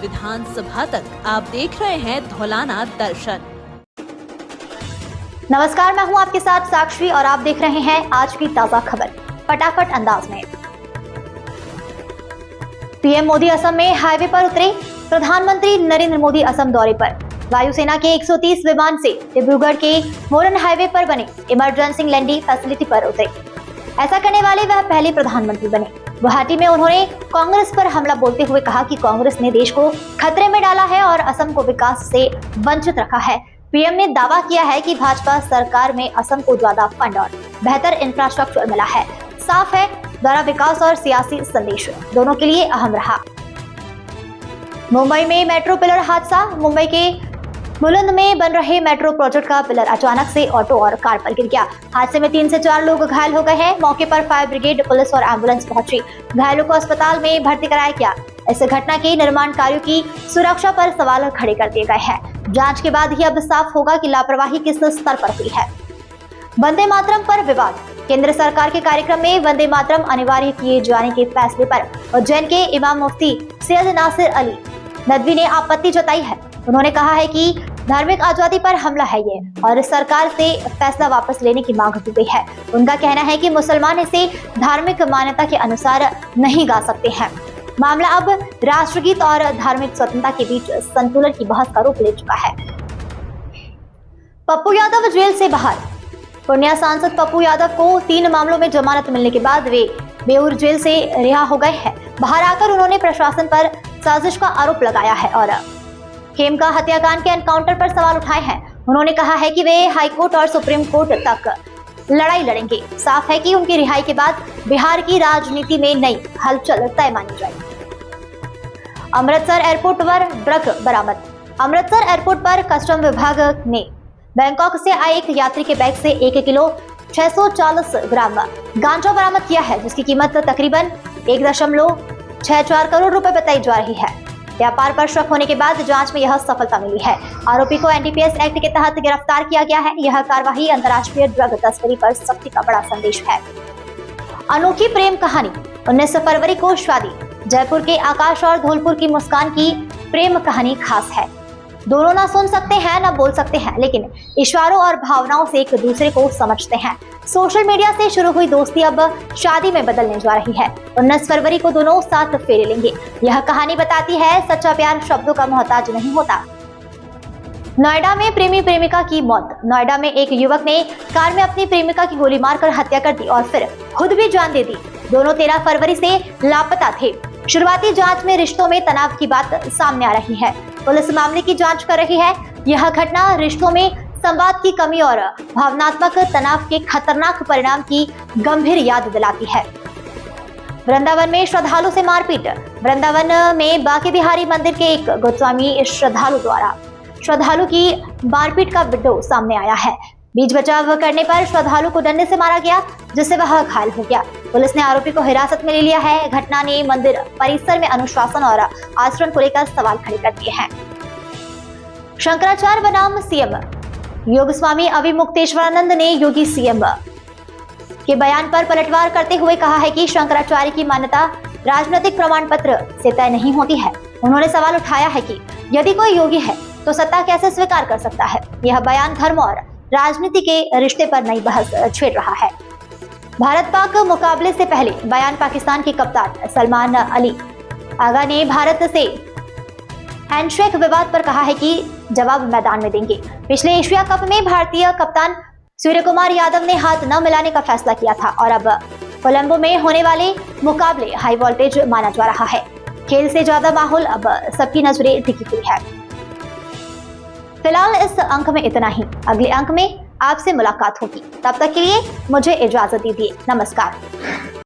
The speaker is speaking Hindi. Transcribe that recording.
विधानसभा तक आप देख रहे हैं धौलाना दर्शन। नमस्कार, मैं हूं आपके साथ साक्षी और आप देख रहे हैं आज की ताजा खबर फटाफट अंदाज में। पीएम मोदी असम में हाईवे पर उतरे। प्रधानमंत्री नरेंद्र मोदी असम दौरे पर। वायुसेना के 130 विमान से डिब्रूगढ़ के मोरन हाईवे पर बने इमरजेंसी लैंडिंग फैसिलिटी पर उतरे। ऐसा करने वाले वह पहले प्रधानमंत्री बने। गुवाहाटी में उन्होंने कांग्रेस पर हमला बोलते हुए कहा कि कांग्रेस ने देश को खतरे में डाला है और असम को विकास से वंचित रखा है। पीएम ने दावा किया है कि भाजपा सरकार में असम को ज्यादा फंड और बेहतर इंफ्रास्ट्रक्चर मिला है। साफ है, द्वारा विकास और सियासी संदेश दोनों के लिए अहम रहा। मुंबई में मेट्रो पिलर हादसा। मुंबई के बुलंद में बन रहे मेट्रो प्रोजेक्ट का पिलर अचानक से ऑटो और कार पर गिर गया। हादसे में 3 से 4 लोग घायल हो गए हैं। मौके पर फायर ब्रिगेड, पुलिस और एम्बुलेंस पहुंची। घायलों को अस्पताल में भर्ती कराया गया। इस घटना के निर्माण कार्यों की सुरक्षा पर सवाल खड़े कर दिए गए हैं। जांच के बाद ही अब साफ होगा कि लापरवाही किस स्तर पर हुई है। वंदे मातरम पर विवाद। केंद्र सरकार के कार्यक्रम में वंदे मातरम अनिवार्य किए जाने के फैसले पर उज्जैन के इमाम मुफ्ती सैयद नासिर अली नदवी ने आपत्ति जताई है। उन्होंने कहा है कि धार्मिक आजादी पर हमला है ये और सरकार से फैसला वापस लेने की मांग की गई है। उनका कहना है कि मुसलमान इसे धार्मिक मान्यता के अनुसार नहीं गा सकते हैं। मामला अब राष्ट्रगीत और धार्मिक स्वतंत्रता के बीच संतुलन की बहस का रूप ले चुका है। पप्पू यादव जेल से बाहर। पूर्णिया सांसद पप्पू यादव को 3 मामलों में जमानत मिलने के बाद वे बेऊर जेल से रिहा हो गए हैं। बाहर आकर उन्होंने प्रशासन पर साजिश का आरोप लगाया है और खेमका हत्याकांड के एनकाउंटर पर सवाल उठाए हैं। उन्होंने कहा है कि वे हाईकोर्ट और सुप्रीम कोर्ट तक लड़ाई लड़ेंगे। साफ है कि उनकी रिहाई के बाद बिहार की राजनीति में नई हलचल तय मानी जाएगी। अमृतसर एयरपोर्ट पर ड्रग बरामद। अमृतसर एयरपोर्ट पर कस्टम विभाग ने बैंकॉक से आए एक यात्री के बैग से 1 किलो 640 ग्राम गांजा बरामद किया है, जिसकी कीमत तकरीबन 1.64 करोड़ रुपए बताई जा रही है। व्यापार पर शक होने के बाद जांच में यह सफलता मिली है। आरोपी को एनडीपीएस एक्ट के तहत गिरफ्तार किया गया है। यह कार्रवाई अंतर्राष्ट्रीय ड्रग तस्करी पर सख्ती का बड़ा संदेश है। अनोखी प्रेम कहानी। 19 फरवरी को शादी। जयपुर के आकाश और धौलपुर की मुस्कान की प्रेम कहानी खास है। दोनों ना सुन सकते हैं ना बोल सकते हैं, लेकिन इशारों और भावनाओं से एक दूसरे को समझते हैं। सोशल मीडिया से शुरू हुई दोस्ती अब शादी में बदलने जा रही है। 19 फरवरी को दोनों साथ फेरे लेंगे। यह कहानी बताती है सच्चा प्यार शब्दों का मोहताज नहीं होता। नोएडा में प्रेमी प्रेमिका की मौत। नोएडा में एक युवक ने कार में अपनी प्रेमिका की गोली मारकर हत्या कर दी और फिर खुद भी जान दे दी। दोनों 13 फरवरी से लापता थे। शुरुआती जांच में रिश्तों में तनाव की बात सामने आ रही है। पुलिस मामले की जांच कर रही है। यह घटना रिश्तों में संवाद की कमी और भावनात्मक तनाव के खतरनाक परिणाम की गंभीर याद दिलाती है। वृंदावन में श्रद्धालु से मारपीट। वृंदावन में बांके बिहारी मंदिर के एक गोस्वामी श्रद्धालु द्वारा श्रद्धालु की मारपीट का वीडियो सामने आया है। बीच बचाव करने पर श्रद्धालु को डंडे से मारा गया, जिससे वह घायल हो गया। पुलिस ने आरोपी को हिरासत में ले लिया है। घटना ने मंदिर परिसर में अनुशासन और आचरण को लेकर सवाल खड़े कर दिए हैं। शंकराचार्य बनाम सीएम। योग स्वामी अविमुक्तेश्वरानंद ने योगी सीएम के बयान पर पलटवार करते हुए कहा है कि शंकराचार्य की मान्यता राजनीतिक प्रमाण पत्र से तय नहीं होती है। उन्होंने सवाल उठाया है कि यदि कोई योगी है तो सत्ता कैसे स्वीकार कर सकता है। यह बयान धर्म और राजनीति के रिश्ते पर नई बहस छेड़ रहा है। भारत पाक मुकाबले से पहले बयान। पाकिस्तान के कप्तान सलमान अली आगा ने भारत से हैंडशेक विवाद पर कहा है कि जवाब मैदान में देंगे। पिछले एशिया कप में भारतीय कप्तान सूर्य कुमार यादव ने हाथ न मिलाने का फैसला किया था और अब कोलंबो में होने वाले मुकाबले हाई वोल्टेज माना जा रहा है। खेल से ज्यादा माहौल अब सबकी नजरें टिकी हुई है। फिलहाल इस अंक में इतना ही। अगले अंक में आपसे मुलाकात होगी। तब तक के लिए मुझे इजाजत दीजिए। नमस्कार।